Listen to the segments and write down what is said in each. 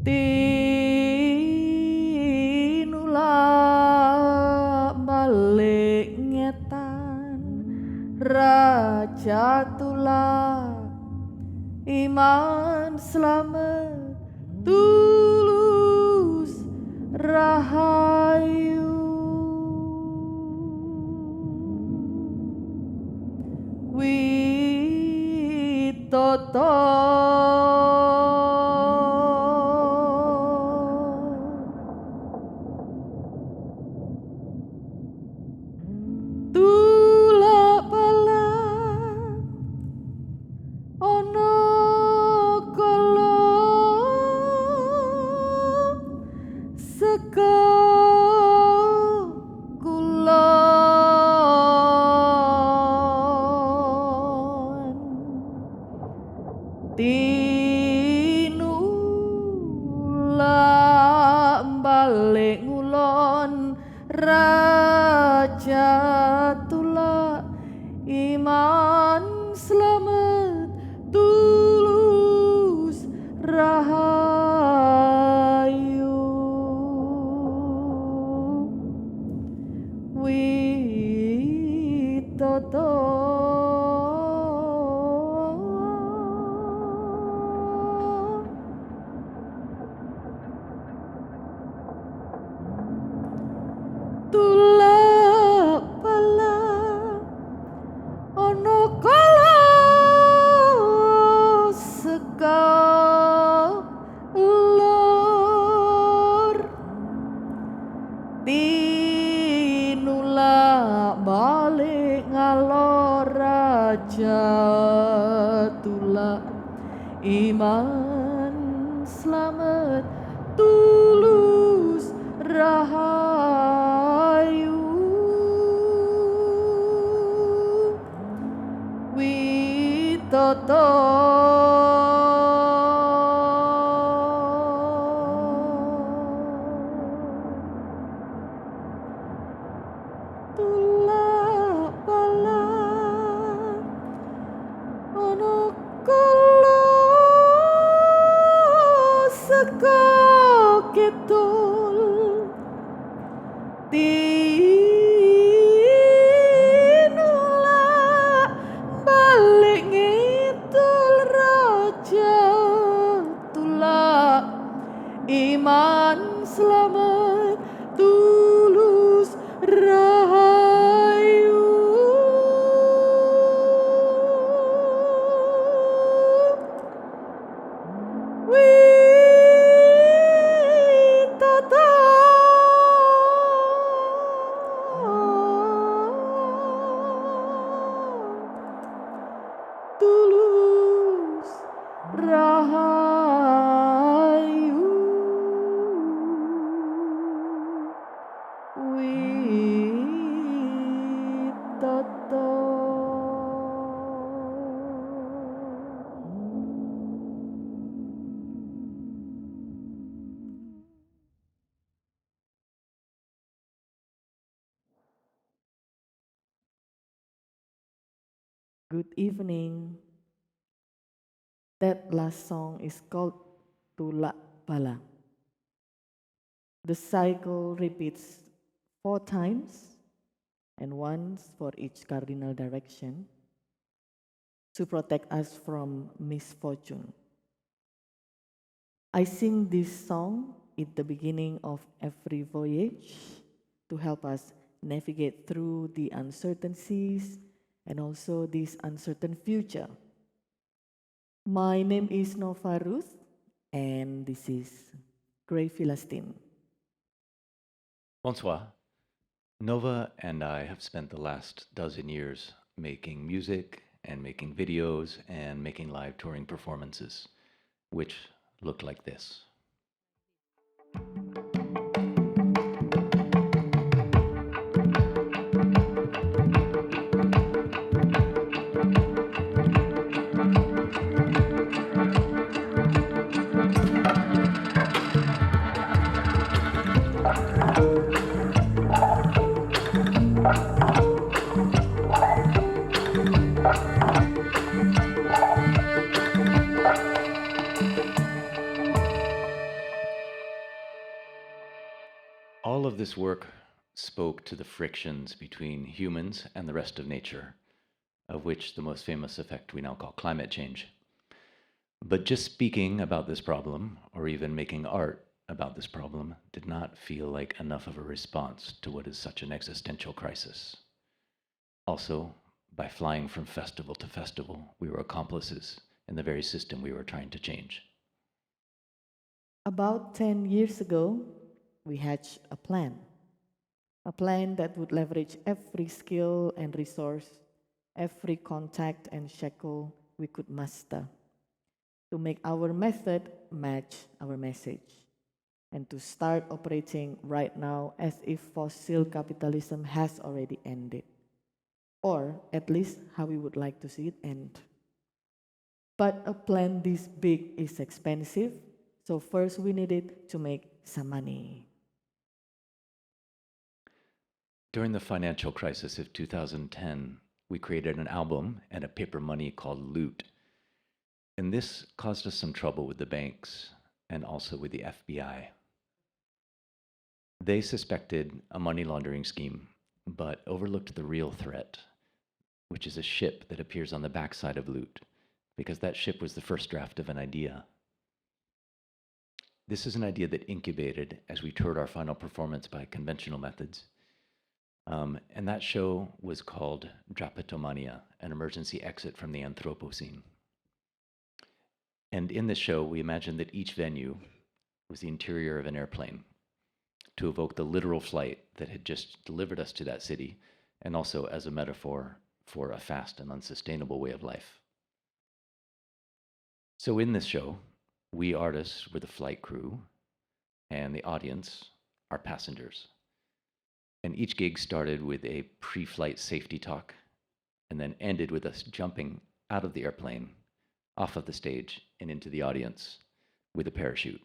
Tinula balik ngetan Raja tula iman selamat tulus rahayu Witoto Tinula balik ngulon Raja tula iman selamat tulus rahayu Witoto Tula iman selamat tulus rahayu Witoto iman selamat tulus rahayu Witoto tulus rahayu Good evening. That last song is called Tula Bala. The cycle repeats 4 times and once for each cardinal direction to protect us from misfortune. I sing this song at the beginning of every voyage to help us navigate through the uncertainties and also this uncertain future. My name is Nova Ruth, and this is Grey Filastine. Bonsoir. Nova and I have spent the last dozen years making music and making videos and making live touring performances, which look like this. all of this work spoke to the frictions between humans and the rest of nature, of which the most famous effect we now call climate change. But just speaking about this problem, or even making art about this problem, did not feel like enough of a response to what is such an existential crisis. Also, by flying from festival to festival, we were accomplices in the very system we were trying to change. About 10 years ago, we hatched a plan that would leverage every skill and resource, every contact and shackle we could master, to make our method match our message, and to start operating right now as if fossil capitalism has already ended, or at least how we would like to see it end. But a plan this big is expensive, so first we needed to make some money. During the financial crisis of 2010, we created an album and a paper money called Loot. And this caused us some trouble with the banks and also with the FBI. They suspected a money laundering scheme, but overlooked the real threat, which is a ship that appears on the backside of Loot, because that ship was the first draft of an idea. This is an idea that incubated as we toured our final performance by conventional methods. And that show was called Drapetomania, an emergency exit from the Anthropocene. And in this show, we imagined that each venue was the interior of an airplane to evoke the literal flight that had just delivered us to that city, and also as a metaphor for a fast and unsustainable way of life. So in this show, we artists were the flight crew, and the audience are passengers. And each gig started with a pre-flight safety talk, and then ended with us jumping out of the airplane, off of the stage, and into the audience with a parachute.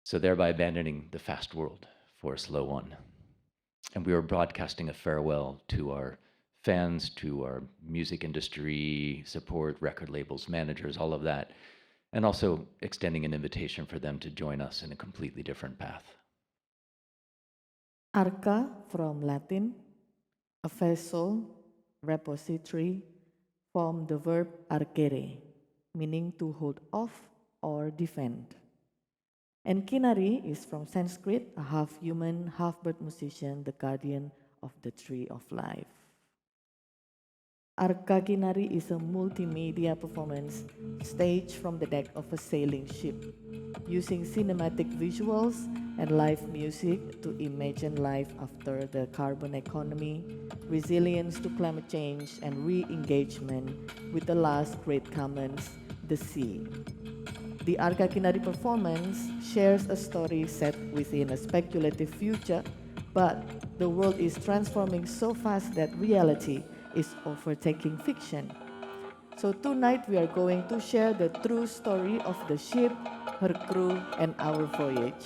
So thereby abandoning the fast world for a slow one. And we were broadcasting a farewell to our fans, to our music industry support, record labels, managers, all of that, and also extending an invitation for them to join us in a completely different path. Arka, from Latin, a vessel, repository, from the verb arcere, meaning to hold off or defend. And Kinari is from Sanskrit, a half-human, half-bird musician, the guardian of the tree of life. Arka Kinari is a multimedia performance staged from the deck of a sailing ship, using cinematic visuals and live music to imagine life after the carbon economy, resilience to climate change, and re-engagement with the last great commons, the sea. The Arka Kinari performance shares a story set within a speculative future, but the world is transforming so fast that reality is overtaking fiction. So tonight we are going to share the true story of the ship, her crew, and our voyage.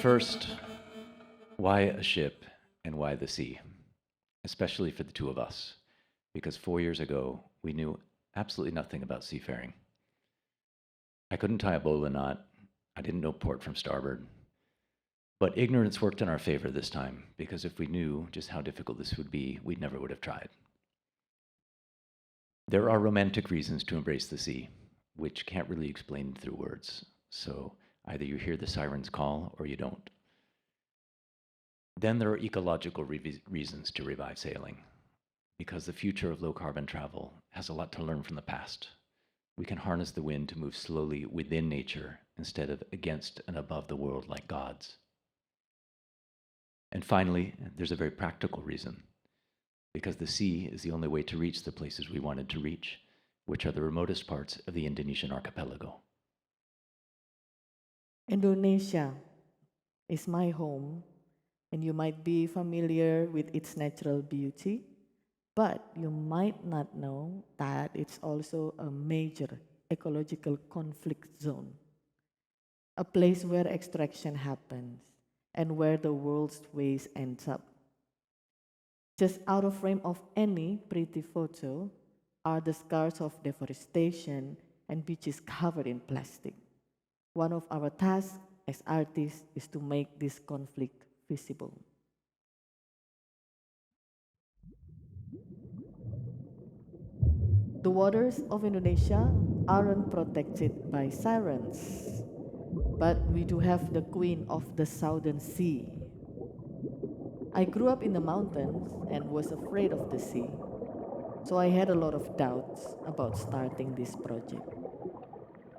First, why a ship and why the sea? Especially for the two of us, because 4 years ago, we knew absolutely nothing about seafaring. I couldn't tie a bowline knot. I didn't know port from starboard. But ignorance worked in our favor this time, because if we knew just how difficult this would be, we never would have tried. There are romantic reasons to embrace the sea, which can't really explain through words. So either you hear the sirens call or you don't. Then there are ecological reasons to revive sailing, because the future of low-carbon travel has a lot to learn from the past. We can harness the wind to move slowly within nature instead of against and above the world like gods. And finally, there's a very practical reason, because the sea is the only way to reach the places we wanted to reach, which are the remotest parts of the Indonesian archipelago. Indonesia, is my home, and you might be familiar with its natural beauty, but you might not know that it's also a major ecological conflict zone, a place where extraction happens and where the world's waste ends up. Just out of frame of any pretty photo are the scars of deforestation and beaches covered in plastic. One of our tasks as artists is to make this conflict visible. The waters of Indonesia aren't protected by sirens, but we do have the Queen of the Southern Sea. I grew up in the mountains and was afraid of the sea, so I had a lot of doubts about starting this project.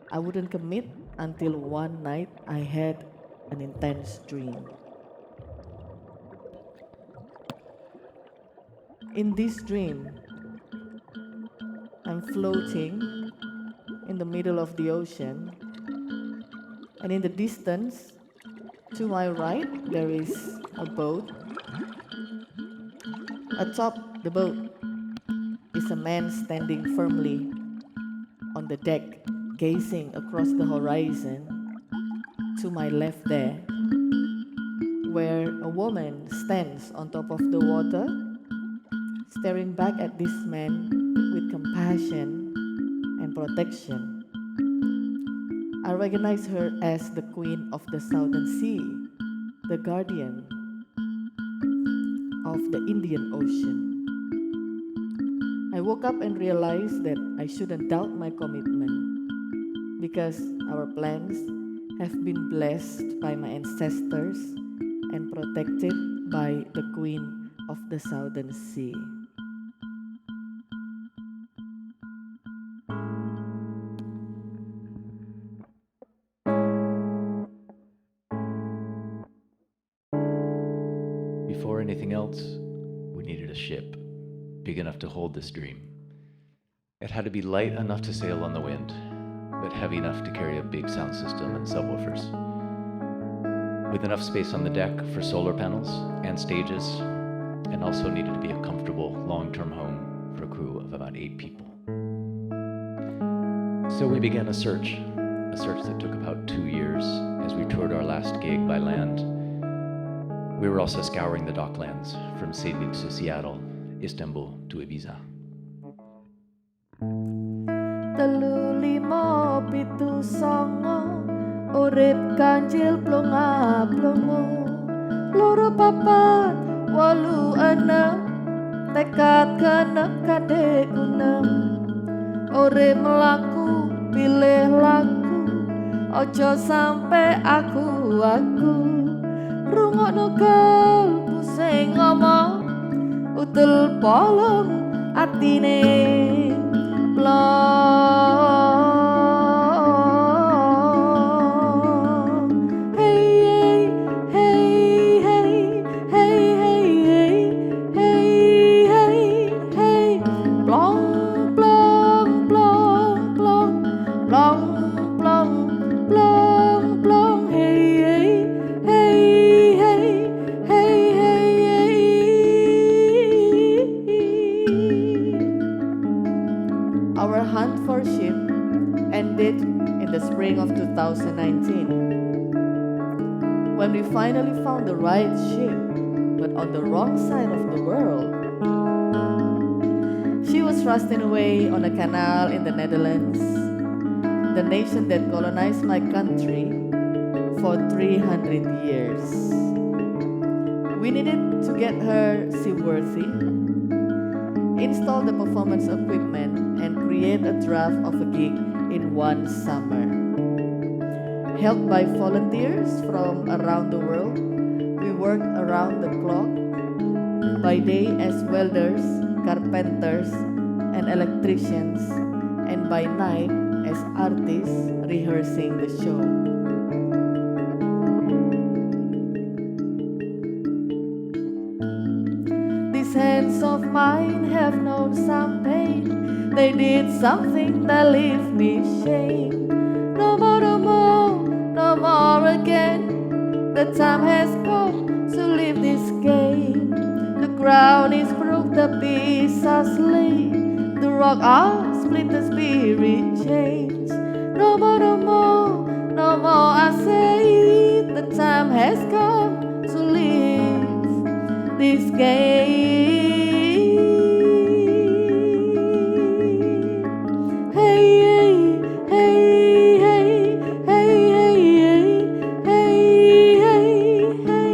I wouldn't commit until one night I had an intense dream. In this dream, I'm floating in the middle of the ocean, and in the distance, to my right, there is a boat. Atop the boat is a man standing firmly on the deck, gazing across the horizon. To my left there, where a woman stands on top of the water, staring back at this man with compassion and protection. I recognize her as the Queen of the Southern Sea, the guardian of the Indian Ocean. I woke up and realized that I shouldn't doubt my commitment because our plans have been blessed by my ancestors and protected by the Queen of the Southern Sea. Before anything else, we needed a ship big enough to hold this dream. It had to be light enough to sail on the wind, but heavy enough to carry a big sound system and subwoofers. With enough space on the deck for solar panels and stages, and also needed to be a comfortable long-term home for a crew of about 8 people. So we began a search that took about 2 years as we toured our last gig by land. We were also scouring the docklands from Sydney to Seattle, Istanbul to Ibiza. Telu limo pitu songo urip kanjil plonga plongo loro papat walu enem tekad genep kadek kunem urip melaku pilih laku ojo sampe aku rungokno kalbu sing ngomong utul polong atine plong. Hey, hey, hey, hey, hey, hey, hey, hey, plong, plong, plong, plong, plong, plong, plong, plong. Hey, hey, hey, hey, hey, hey. Our hunt for ship ended in the spring of 2019 when we finally found the right ship, but on the wrong side of the world. She was rusting away on a canal in the Netherlands, the nation that colonized my country for 300 years. We needed to get her seaworthy, install the performance equipment, and create a draft of a gig in one summer. Helped by volunteers from around the world, we worked around the clock, by day as welders, carpenters, and electricians, and by night as artists rehearsing the show. These hands of mine have known some pain. They did something that left me shame. No more, no more, no more again. the time has come to leave this game. The ground is broke, the beasts are slain, the rock are split, the spirit chains. No more, no more, no more, I say, the time has come to leave this game. Hey, hey, hey, hey, hey, hey, hey, hey, hey.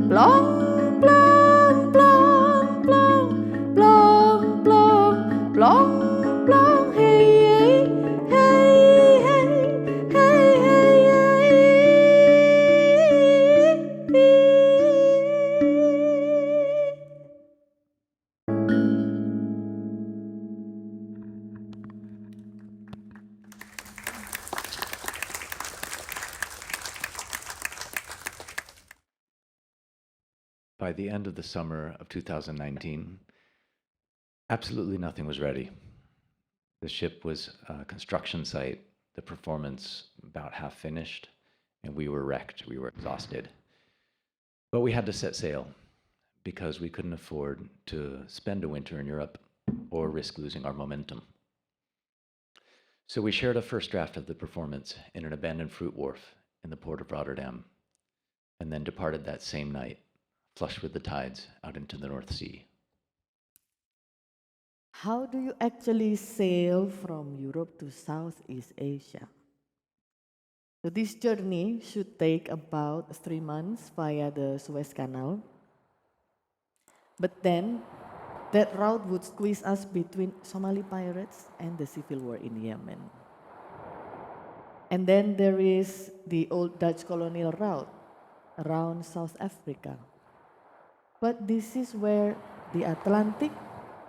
Blong, blong, blong, blong, blong, blong, blong, blong. Hey, hey, hey, hey, hey, hey, hey. By the end of the summer of 2019, absolutely nothing was ready. The ship was a construction site, the performance about half finished, and we were wrecked, we were exhausted. But we had to set sail because we couldn't afford to spend a winter in Europe or risk losing our momentum. So we shared a first draft of the performance in an abandoned fruit wharf in the port of Rotterdam, and then departed that same night, flush with the tides, out into the North Sea. How do you actually sail from Europe to Southeast Asia? So this journey should take about 3 months via the Suez Canal. But then that route would squeeze us between Somali pirates and the civil war in Yemen. And then there is the old Dutch colonial route around South Africa. But this is where the Atlantic,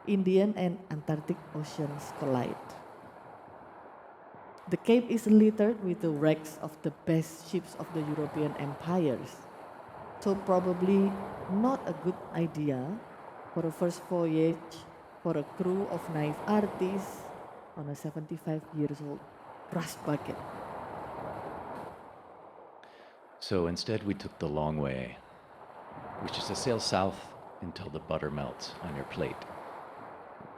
Indian and Antarctic Oceans collide. The Cape is littered with the wrecks of the best ships of the European empires. So probably not a good idea for a first voyage for a crew of naive artists on a 75-year-old rust bucket. So instead we took the long way, which is to sail south until the butter melts on your plate.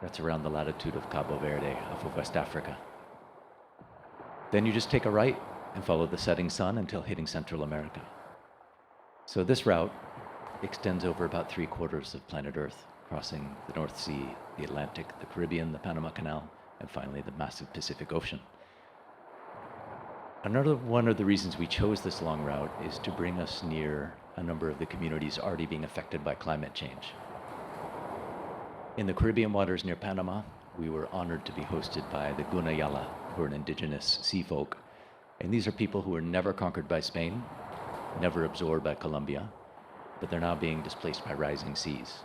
That's around the latitude of Cabo Verde off of West Africa. Then you just take a right and follow the setting sun until hitting Central America. So this route extends over about 3/4 of planet Earth, crossing the North Sea, the Atlantic, the Caribbean, the Panama Canal, and finally the massive Pacific Ocean. Another one of the reasons we chose this long route is to bring us near a number of the communities already being affected by climate change. In the Caribbean waters near Panama, we were honored to be hosted by the Gunayala, who are an indigenous sea folk. And these are people who were never conquered by Spain, never absorbed by Colombia, but they're now being displaced by rising seas.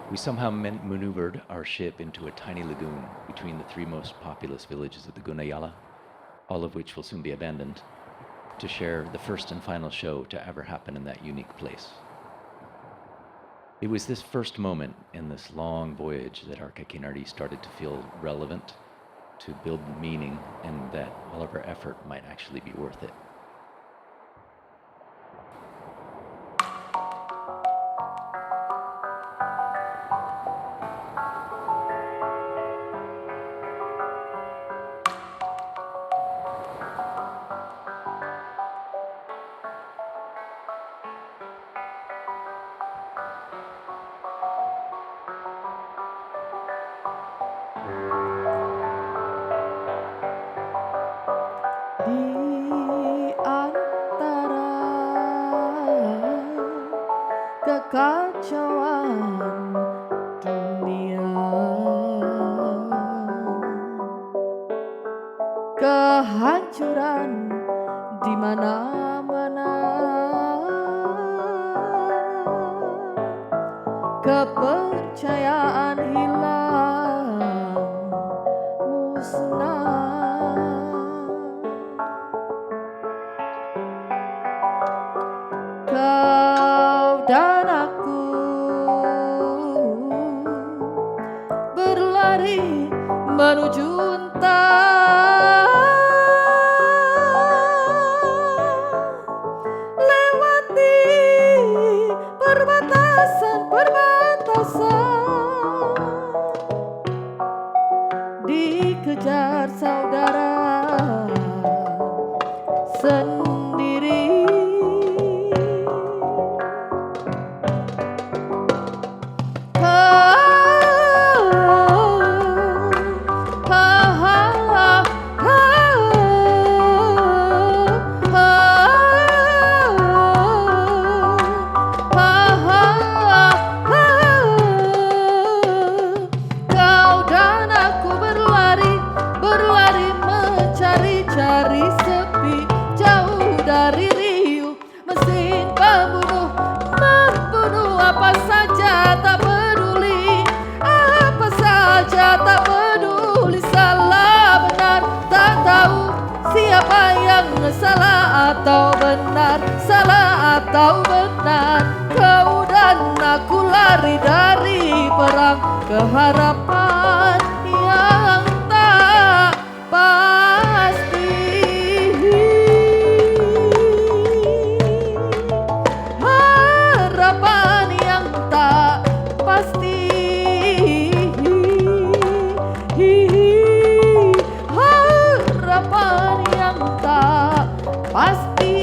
We somehow maneuvered our ship into a tiny lagoon between the 3 most populous villages of the Gunayala, all of which will soon be abandoned, to share the first and final show to ever happen in that unique place. It was this first moment in this long voyage that Arka Kinari started to feel relevant, to build meaning, and that all of our effort might actually be worth it. Di antara kekacauan dunia, kehancuran di mana-mana, kepercayaan hilang, musnah. Kau dan aku berlari menuju entah Apa yang salah atau benar, salah atau benar, kau dan aku lari dari perang ke harapan yang tak pasti. Harapan yang tak pasti. Harapan yang tak pasti.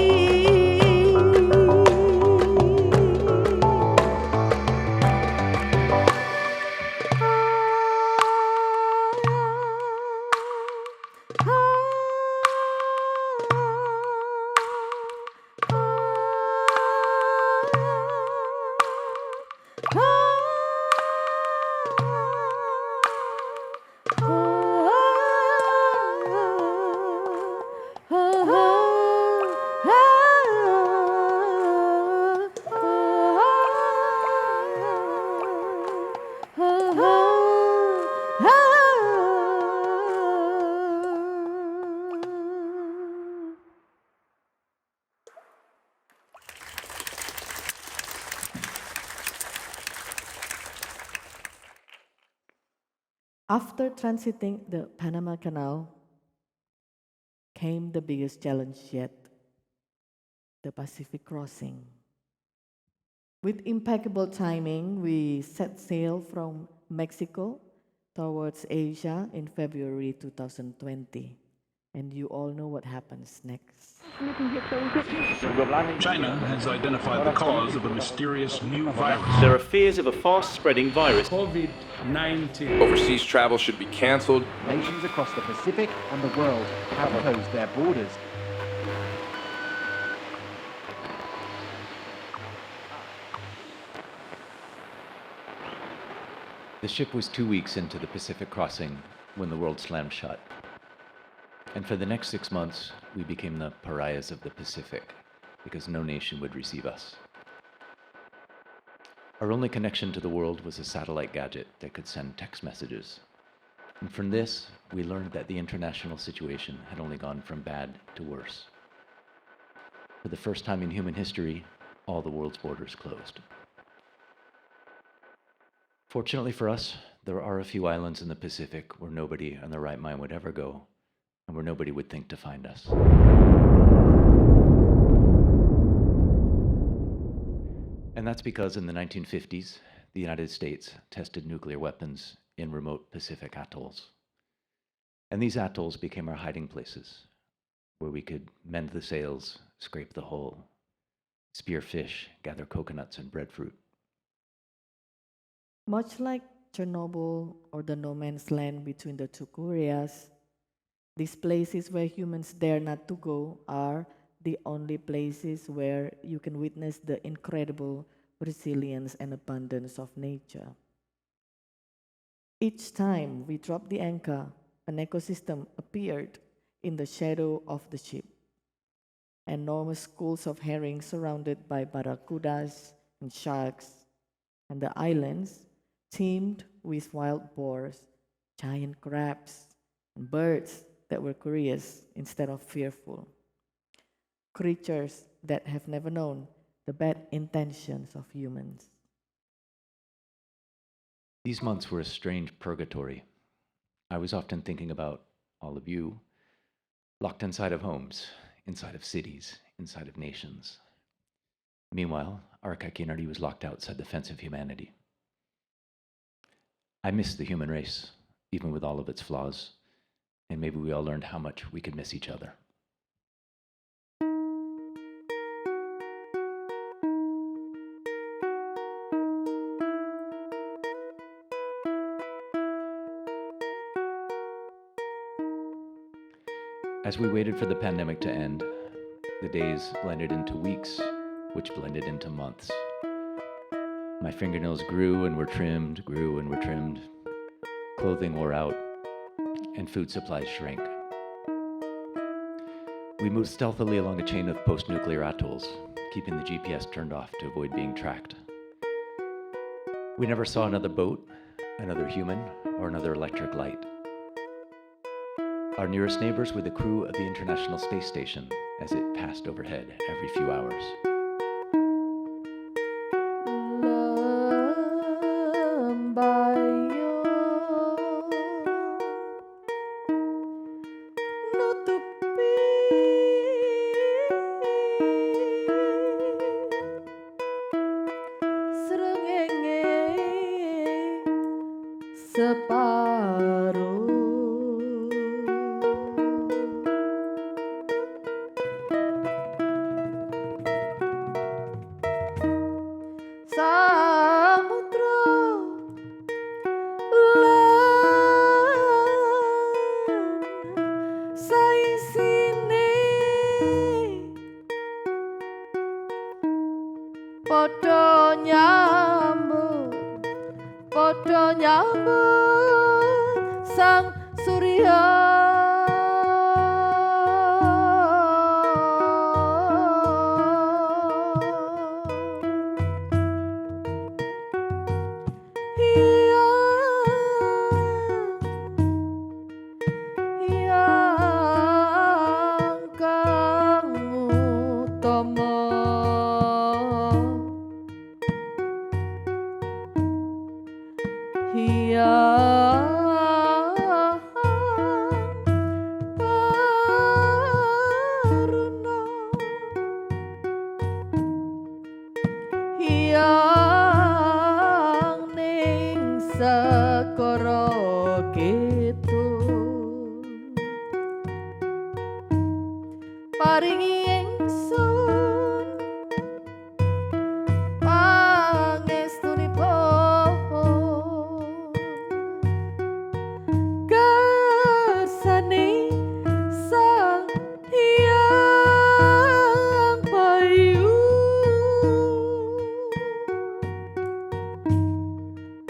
After transiting the Panama Canal came the biggest challenge yet, the Pacific crossing. With impeccable timing, we set sail from Mexico towards Asia in February 2020. And you all know what happens next. China has identified the cause of a mysterious new virus. There are fears of a fast-spreading virus. COVID-19. Overseas travel should be cancelled. Nations across the Pacific and the world have closed their borders. The ship was 2 weeks into the Pacific crossing when the world slammed shut. And for the next 6 months, we became the pariahs of the Pacific because no nation would receive us. Our only connection to the world was a satellite gadget that could send text messages. And from this, we learned that the international situation had only gone from bad to worse. For the first time in human history, all the world's borders closed. Fortunately for us, there are a few islands in the Pacific where nobody in their right mind would ever go, and where nobody would think to find us. And that's because in the 1950s, the United States tested nuclear weapons in remote Pacific atolls. And these atolls became our hiding places, where we could mend the sails, scrape the hull, spear fish, gather coconuts and breadfruit. Much like Chernobyl or the no man's land between the two Koreas, these places where humans dare not to go are the only places where you can witness the incredible resilience and abundance of nature. Each time we dropped the anchor, an ecosystem appeared in the shadow of the ship. Enormous schools of herring surrounded by barracudas and sharks, and the islands teemed with wild boars, giant crabs, and birds that were curious instead of fearful. Creatures that have never known the bad intentions of humans. These months were a strange purgatory. I was often thinking about all of you, locked inside of homes, inside of cities, inside of nations. Meanwhile, Arka Kinari was locked outside the fence of humanity. I miss the human race, even with all of its flaws, and maybe we all learned how much we could miss each other. As we waited for the pandemic to end, the days blended into weeks, which blended into months. My fingernails grew and were trimmed, grew and were trimmed. Clothing wore out, and food supplies shrank. We moved stealthily along a chain of post-nuclear atolls, keeping the GPS turned off to avoid being tracked. We never saw another boat, another human, or another electric light. Our nearest neighbors were the crew of the International Space Station as it passed overhead every few hours. Podo nyambut sang surya.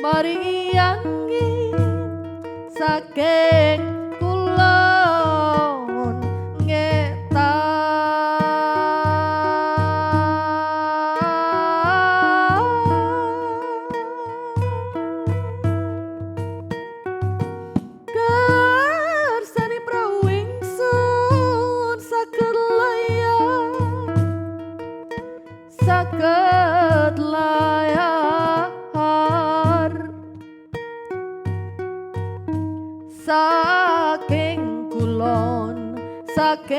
Maringi angin saking kulon ngetan kersane prau ingsun saged layar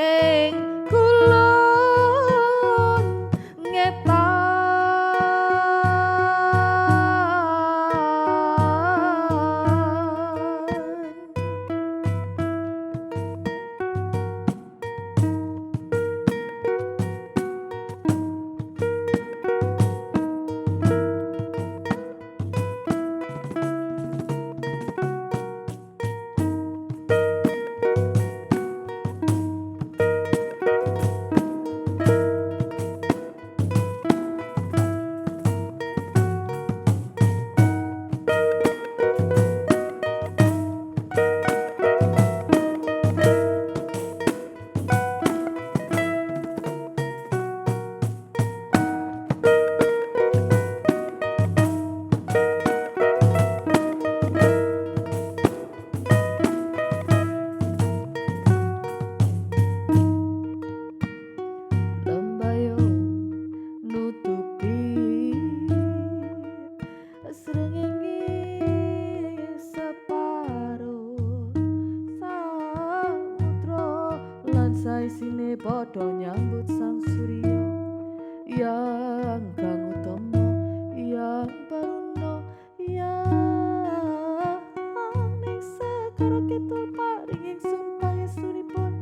saking kulon ngetan. Saisine padha nyambut sang surya yang kang utama yang paruno yang ning segara kidul paring ingsun pangestunipun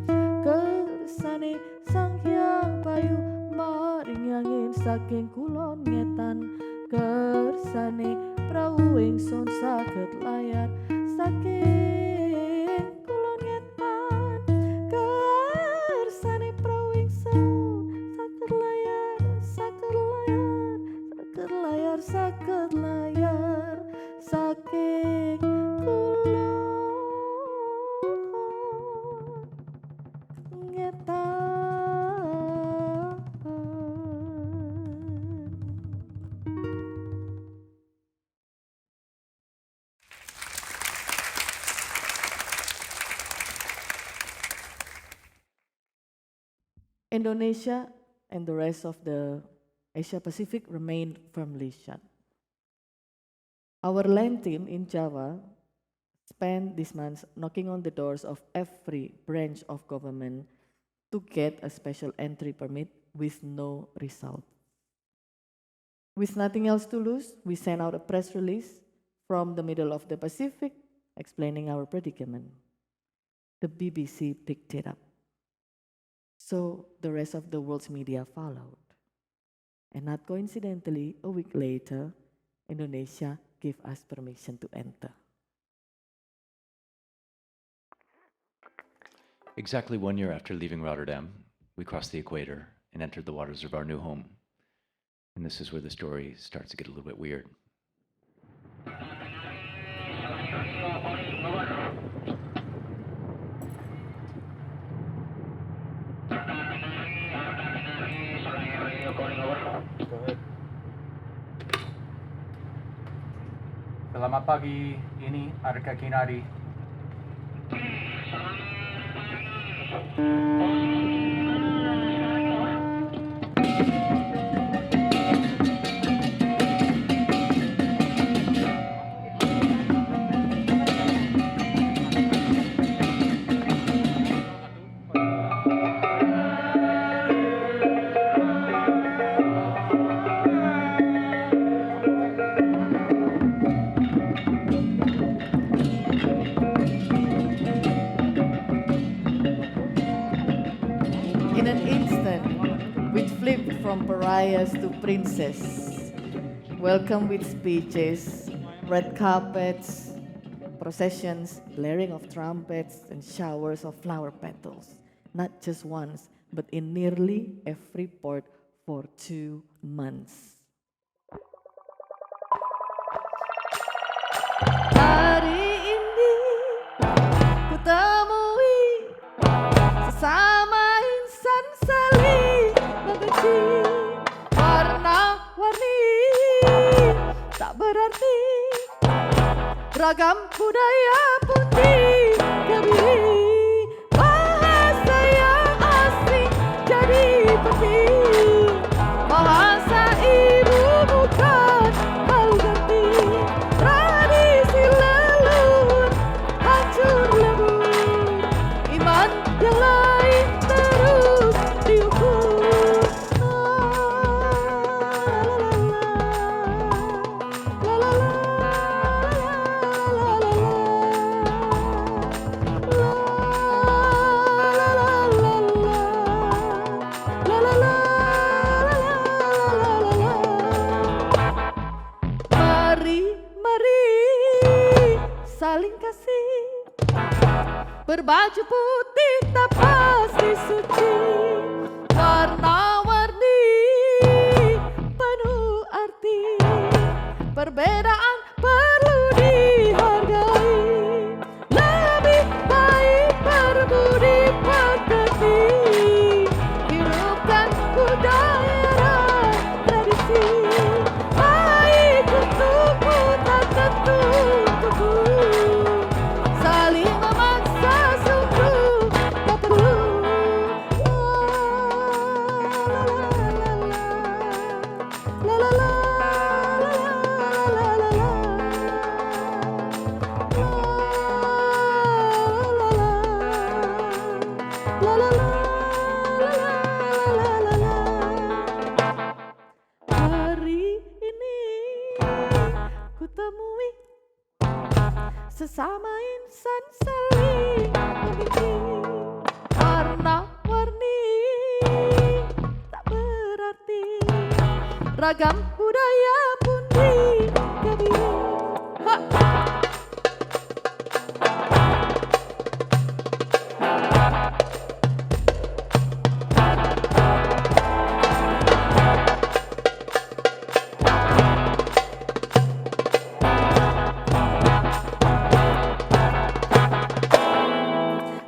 kersane sang hyang payu maring angin saking kulon ngetan kersane prau ingsun saged layar saking saged layar saking kulon ngetan. Indonesia and the rest of the Asia Pacific remained firmly shut. Our land team in Java spent these months knocking on the doors of every branch of government to get a special entry permit with no result. With nothing else to lose, we sent out a press release from the middle of the Pacific explaining our predicament. The BBC picked it up. So the rest of the world's media followed. And not coincidentally, a week later, Indonesia gave us permission to enter. Exactly 1 year after leaving Rotterdam, we crossed the equator and entered the waters of our new home. And this is where the story starts to get a little bit weird. Selamat pagi, ini Arka Kinari. In an instant, we flipped from pariahs to princess. Welcome with speeches, red carpets, processions, blaring of trumpets, and showers of flower petals. Not just once, but in nearly every port for 2 months. Hari ini ku temui sesama insan saling membenci, warna-warni tak berarti, ragam budaya pun dikebiri, bahasa yang asing jadi penting, bahasa ibu bukan hal ganti, tradisi leluhur hancur lebur, iman yang lain terus diukur. Mari saling kasih, berbaju putih tak pasti suci, warna-warni penuh arti, perbedaan perlu dihargai, lebih baik berbudi pekerti, hidupkan budaya dan tradisi, baik untukmu tak tentu untukku, saling memaksa sungguh tak perlu. La la la la la la la. La la la la la la. Hari ini ku temui sesama insan saling membenci, warna-warni tak berarti, ragam budaya pun dikebiri. Ha!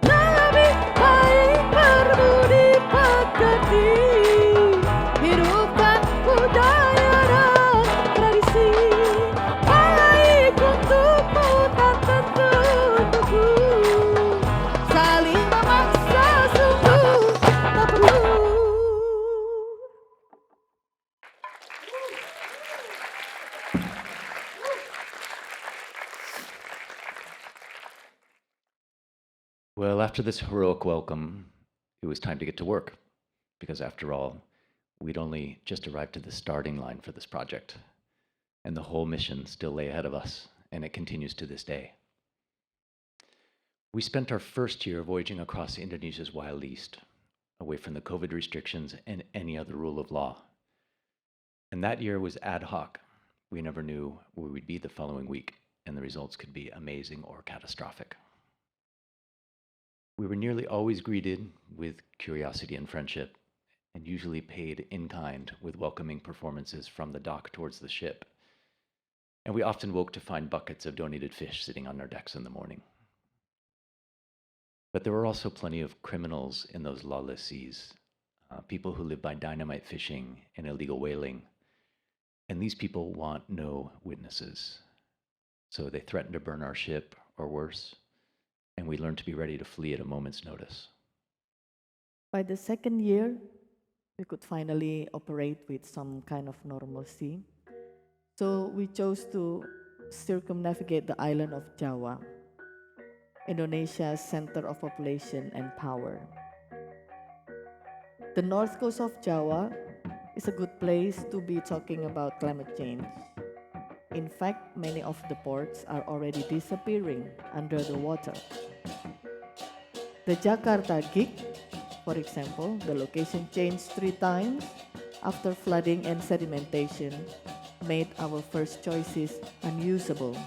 Lebih baik berbudi pekerti, hidupkan budaya dan tradisi, after this heroic welcome, it was time to get to work, because after all, we'd only just arrived to the starting line for this project, and the whole mission still lay ahead of us, and it continues to this day. We spent our first year voyaging across Indonesia's wild east, away from the COVID restrictions and any other rule of law. And that year was ad hoc. We never knew where we'd be the following week, and the results could be amazing or catastrophic. We were nearly always greeted with curiosity and friendship, and usually paid in kind with welcoming performances from the dock towards the ship. And we often woke to find buckets of donated fish sitting on our decks in the morning. But there were also plenty of criminals in those lawless seas, people who live by dynamite fishing and illegal whaling. And these people want no witnesses. So they threaten to burn our ship, or worse, and we learned to be ready to flee at a moment's notice. By the second year, we could finally operate with some kind of normalcy. So we chose to circumnavigate the island of Java, Indonesia's center of population and power. The north coast of Java is a good place to be talking about climate change. In fact, many of the ports are already disappearing under the water. The Jakarta gig, for example, the location changed 3 times after flooding and sedimentation made our first choices unusable.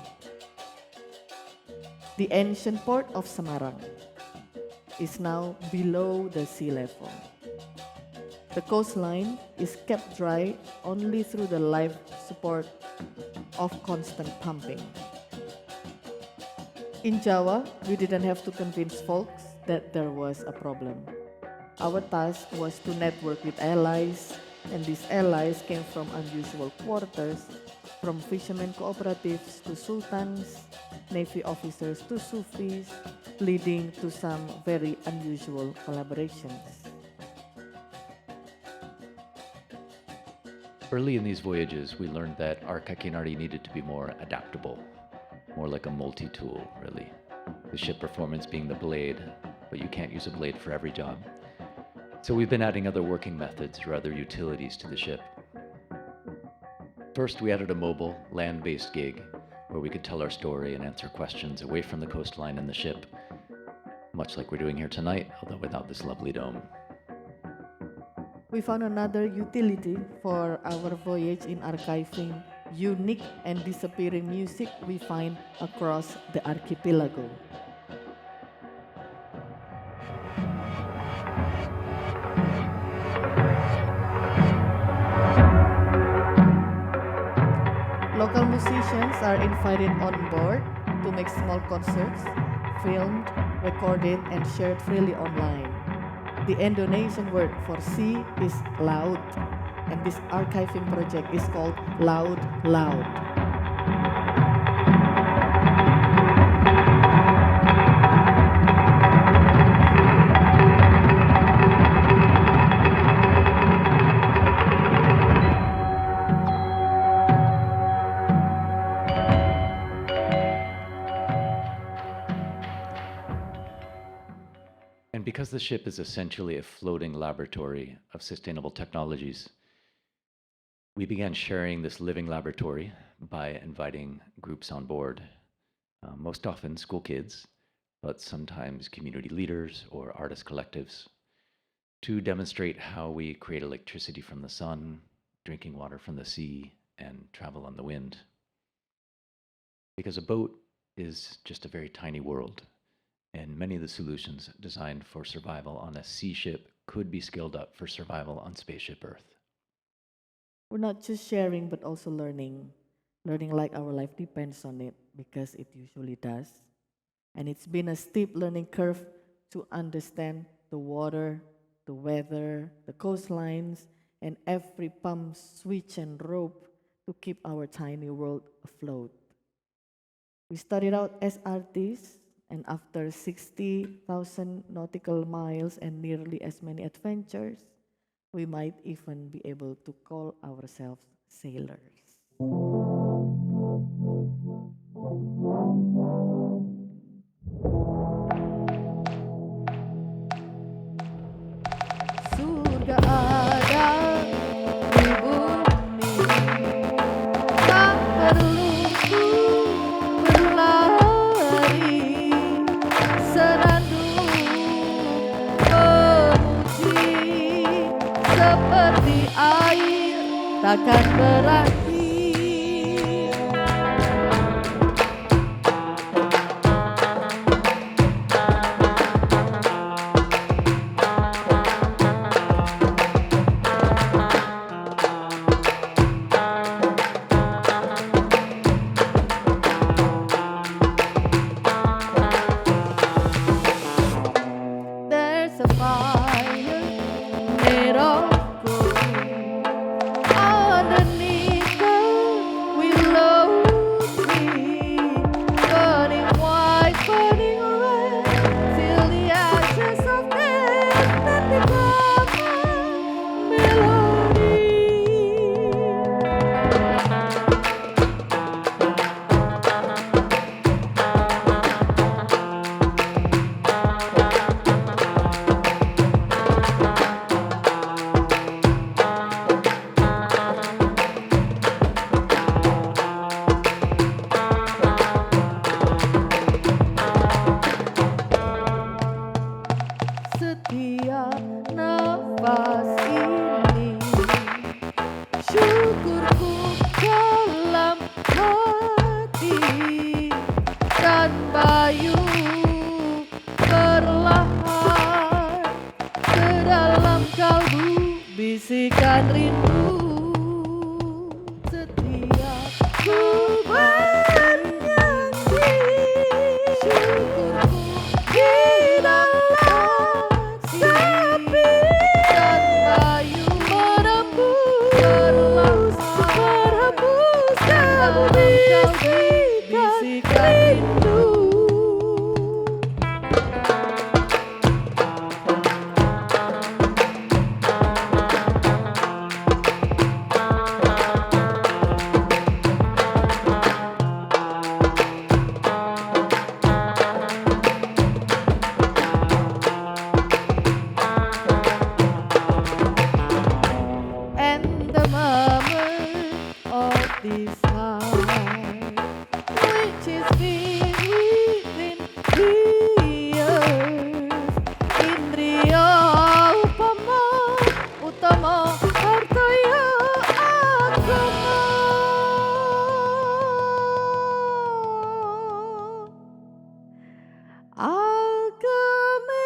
The ancient port of Semarang is now below the sea level. The coastline is kept dry only through the life support of constant pumping. In Java, we didn't have to convince folks that there was a problem. Our task was to network with allies, and these allies came from unusual quarters, from fishermen cooperatives to sultans, Navy officers to Sufis, leading to some very unusual collaborations. Early in these voyages, we learned that Arka Kinari needed to be more adaptable, more like a multi-tool, really. The ship performance being the blade, but you can't use a blade for every job. So we've been adding other working methods or other utilities to the ship. First, we added a mobile, land-based gig where we could tell our story and answer questions away from the coastline and the ship, much like we're doing here tonight, although without this lovely dome. We found another utility for our voyage in archiving unique and disappearing music we find across the archipelago. Local musicians are invited on board to make small concerts, filmed, recorded, and shared freely online. The Indonesian word for sea is loud, and this archiving project is called Loud Loud. And because the ship is essentially a floating laboratory of sustainable technologies, we began sharing this living laboratory by inviting groups on board, most often school kids, but sometimes community leaders or artist collectives, to demonstrate how we create electricity from the sun, drinking water from the sea, and travel on the wind. Because a boat is just a very tiny world, and many of the solutions designed for survival on a sea ship could be scaled up for survival on spaceship Earth. We're not just sharing, but also learning. Learning like our life depends on it, because it usually does. And it's been a steep learning curve to understand the water, the weather, the coastlines, and every pump, switch, and rope to keep our tiny world afloat. We started out as artists, and after 60,000 nautical miles and nearly as many adventures, we might even be able to call ourselves sailors. takkan berakhir. There's a fire made of gold underneath the willow tree, burning white, burning red, till the ashes of death that become a melody. Setiap nafas ini syukurku dalam hati, dan bayu perlahan ke dalam kalbu bisikan rindu. Setiap ku bernyanyi syukurku di dalam sepi, dan bayu merembus kalbu bisikan rindu. And the murmur of this heart, which is being within ears, indriya upama utama artaya agama.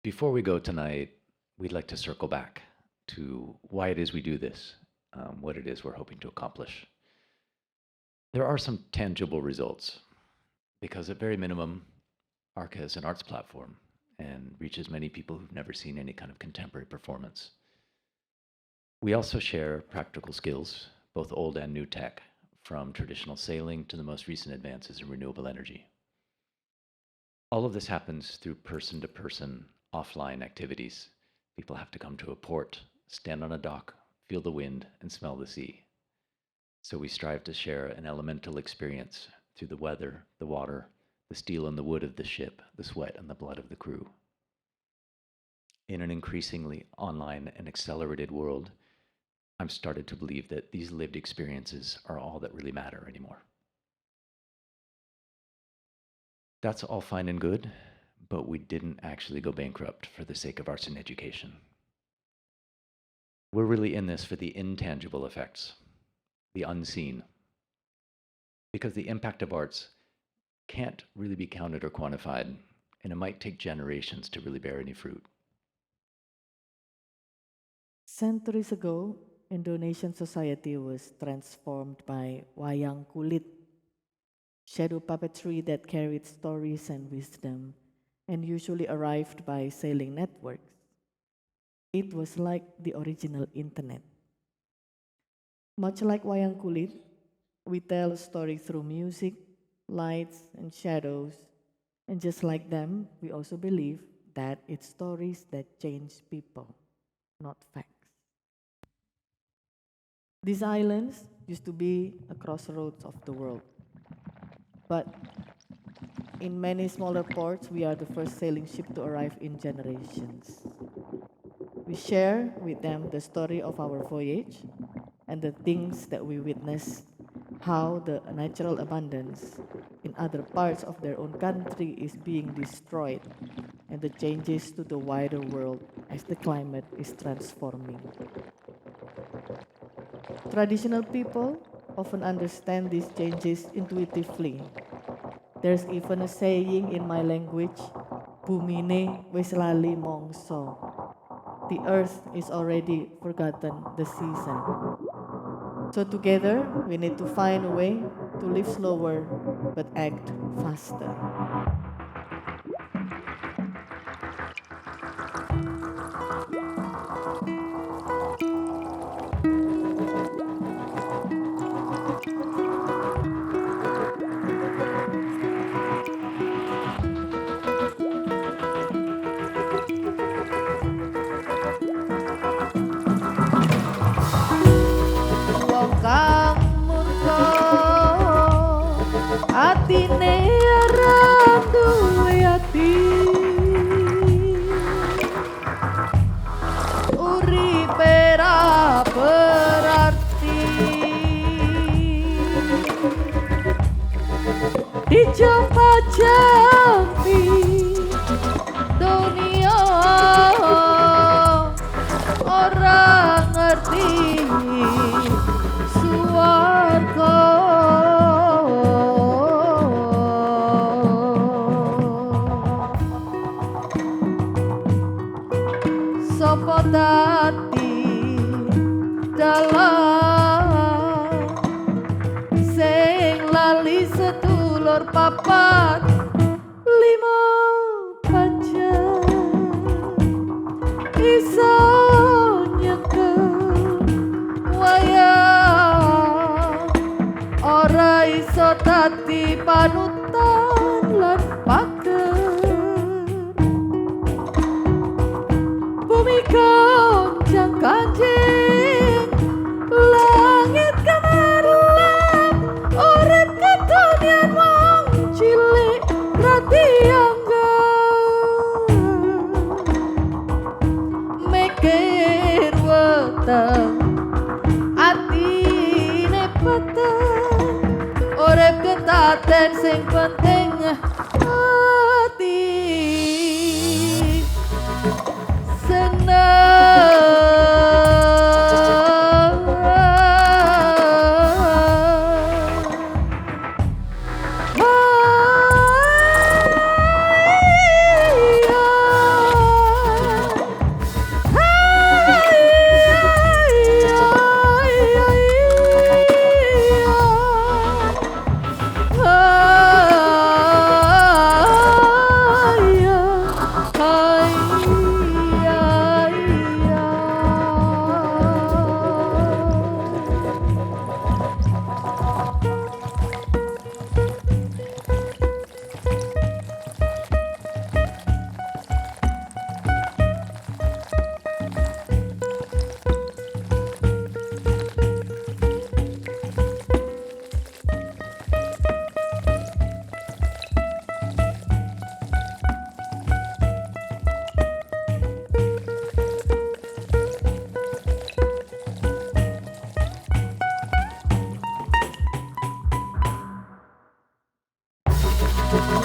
Before we go tonight, we'd like to circle back to why it is we do this, what it is we're hoping to accomplish. There are some tangible results, because at very minimum, Arka is an arts platform and reaches many people who've never seen any kind of contemporary performance. We also share practical skills, both old and new tech, from traditional sailing to the most recent advances in renewable energy. All of this happens through person-to-person offline activities. People have to come to a port, stand on a dock, feel the wind, and smell the sea. So we strive to share an elemental experience through the weather, the water, the steel and the wood of the ship, the sweat and the blood of the crew. In an increasingly online and accelerated world, I'm started to believe that these lived experiences are all that really matter anymore. That's all fine and good, but we didn't actually go bankrupt for the sake of arts and education. We're really in this for the intangible effects, the unseen, because the impact of arts can't really be counted or quantified, and it might take generations to really bear any fruit. Centuries ago, Indonesian society was transformed by wayang kulit, shadow puppetry that carried stories and wisdom, and usually arrived by sailing networks. It was like the original internet. Much like wayang kulit, we tell a story through music, lights, and shadows, and just like them, we also believe that it's stories that change people, not facts. These islands used to be a crossroads of the world. But in many smaller ports, we are the first sailing ship to arrive in generations. We share with them the story of our voyage and the things that we witnessed, how the natural abundance in other parts of their own country is being destroyed, and the changes to the wider world as the climate is transforming. Traditional people often understand these changes intuitively. There's even a saying in my language, Bumine wis lali mongso. The earth is already forgotten the season. So together, we need to find a way to live slower but act faster. Wong kang murka atine ora duwe ati, uripe ra berarti, dijampi dunia orang ngerti suarga. Sopo dadi dalan sing lali sedulur papat lima panjang iso nyekel wayang ora iso dadi panutan lan pager. Bumi goncang kanjeng langit gemerlap urip kedonyan wong cilik rati anggar mikir weteng atine peteng urip ketaten sing penting ati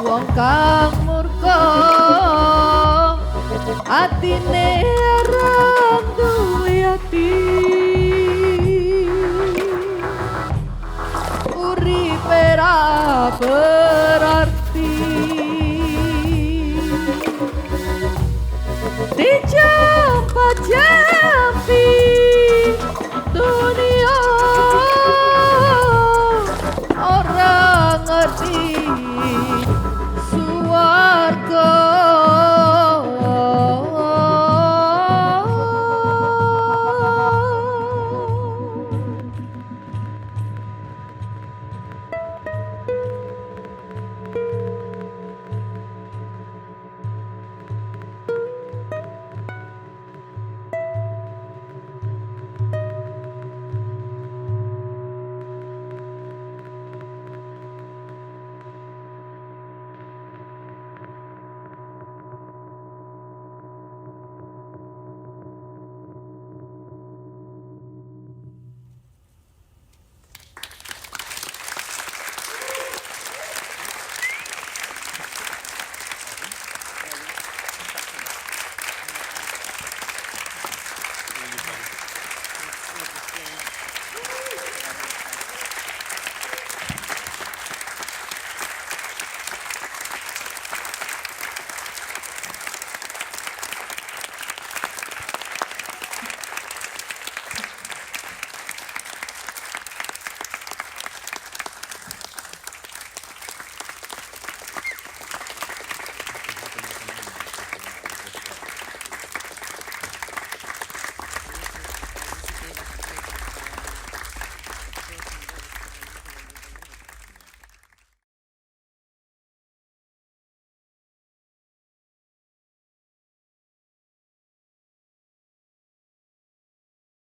wong kang murka atine ora duwe ati, uripe ra berarti, dijampa